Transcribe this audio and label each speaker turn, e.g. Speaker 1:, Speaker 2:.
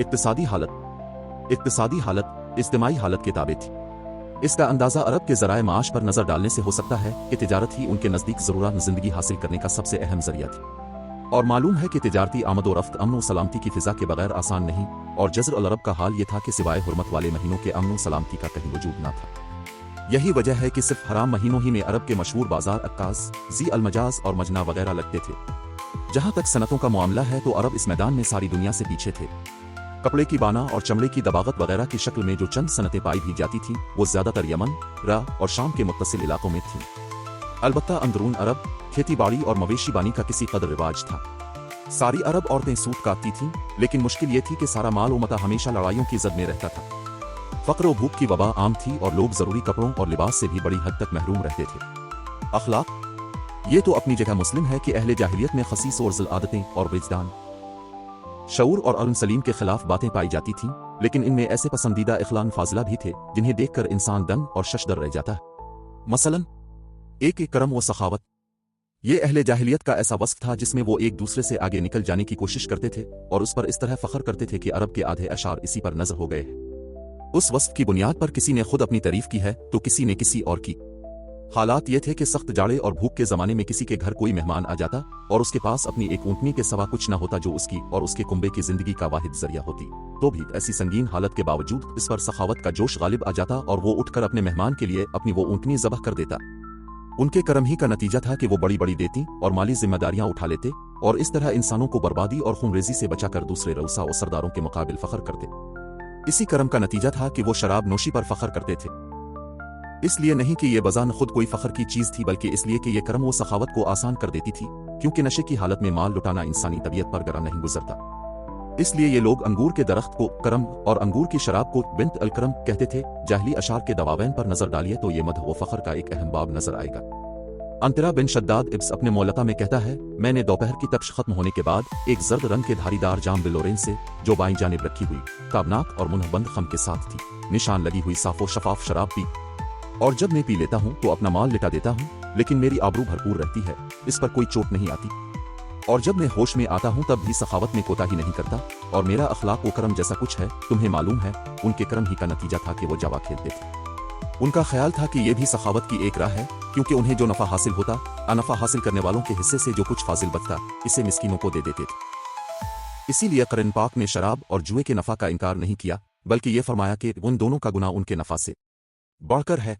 Speaker 1: इक्तिसादी हालत इज्तिमाई हालत के ताबे थी। इसका अंदाज़ा अरब के ज़राए माश पर नज़र डालने से हो सकता है कि तिजारत ही उनके नज़दीक ज़रूरत ज़िंदगी हासिल करने का सबसे अहम ज़रिया थी। और मालूम है कि तिजारती आमद व रफ्त अमन व सलामती की फ़िज़ा के बगैर आसान नहीं, और जज़र अल अरब का हाल ये था कि सिवाय हुर्मत वाले महीनों के अमन व सलामती का कहीं वजूद न था। यही वजह है कि सिर्फ हराम महीनों ही में अरब के मशहूर बाजार अक्काज़, ज़ी अलमजाज और मजना वगैरह लगते थे। जहाँ तक सनतों का मामला है तो अरब इस मैदान में सारी दुनिया से पीछे थे। कपड़े की बाना और चमड़े की दबागत वगैरह की शक्ल में जो चंद सनतें पाई भी जाती थीं, वो ज़्यादातर यमन, रा और शाम के मुत्तसिल इलाकों में थीं। अलबत्ता अंदरून अरब खेती बाड़ी और मवेशी बानी का किसी कदर रिवाज था। सारी अरब औरतें सूट काटती थीं, लेकिन मुश्किल ये थी कि सारा माल व मता हमेशा लड़ाइयों की जद में रहता था। फक्र व भूख की वबा आम थी और लोग ज़रूरी कपड़ों और लिबास से भी बड़ी हद तक महरूम रहते थे। अखलाक ये तो अपनी जगह मुस्लिम है कि अहले जाहिलियत में खसीस और ज़िल आदतें और विजदान, शऊर और अरुन सलीम के खिलाफ बातें पाई जाती थीं, लेकिन इनमें ऐसे पसंदीदा इखलान फाजिला भी थे जिन्हें देखकर इंसान दंग और शशदर रह जाता है। मसलन एक करम व सखावत। ये अहले जाहिलियत का ऐसा वस्फ था जिसमें वो एक दूसरे से आगे निकल जाने की कोशिश करते थे और उस पर इस तरह फख्र करते थे कि अरब के आधे अशार इसी पर नजर हो गए हैं। उस वस्फ की बुनियाद पर किसी ने खुद अपनी तारीफ की है तो किसी ने किसी और की। हालात ये थे कि सख्त जाड़े और भूख के जमाने में किसी के घर कोई मेहमान आ जाता और उसके पास अपनी एक ऊँटनी के सिवा कुछ न होता जो उसकी और उसके कुंबे की जिंदगी का वाहिद जरिया होती, तो भी ऐसी संगीन हालत के बावजूद इस पर सखावत का जोश गालिब आ जाता और वो उठकर अपने मेहमान के लिए अपनी वो ऊँटनी ज़बह कर देता। उनके करम ही का नतीजा था कि वो बड़ी बड़ी देती और माली जिम्मेदारियां उठा लेते और इस तरह इंसानों को बर्बादी और खूनरेजी से बचाकर दूसरे रऊसा और सरदारों के मुकाबिल फख्र करते। इसी करम का नतीजा था कि वो शराब नोशी पर फख्र करते थे, इसलिए नहीं कि ये बजान खुद कोई फख्र की चीज थी, बल्कि इसलिए कि ये करम वो सखावत को आसान कर देती थी, क्योंकि नशे की हालत में माल लुटाना इंसानी तबीयत पर गरा नहीं गुजरता। इसलिए ये लोग अंगूर के दरख्त को करम और अंगूर की शराब को बिन्त अल करम कहते थे। जाहली अशार के दवावैन पर नजर डालिए तो ये मदह व फख्र का एक अहम बाब नजर आएगा। अंतरा बिन शद्दाद इब्स अपने मौलका में कहता है, मैंने दोपहर की तपश खत्म होने के बाद एक जर्द रंग के धारीदार जाम बिलोरेन से जो बाईं जानिब रखी हुई ताबनाक और मुंहबंद खम के साथ थी, निशान लगी हुई साफो शफाफ शराब पी, और जब मैं पी लेता हूँ तो अपना माल लिटा देता हूँ, लेकिन मेरी आबरू भरपूर रहती है, इस पर कोई चोट नहीं आती, और जब मैं होश में आता हूँ तब भी सखावत में कोताही नहीं करता, और मेरा अखलाक व करम जैसा कुछ है। तुम्हें मालूम है उनके करम ही का नतीजा था कि वो जवा खेलते थे। उनका ख्याल था कि ये भी सखावत की एक राह है, क्योंकि उन्हें जो नफा हासिल होता, अनफा हासिल करने वालों के हिस्से से जो कुछ फाजिल बचता, इसे मिस्कीनों को दे देते थे। इसीलिए कुरान पाक ने शराब और जुए के नफा का इनकार नहीं किया, बल्कि ये फरमाया कि उन दोनों का गुनाह उनके नफा से बढ़कर है।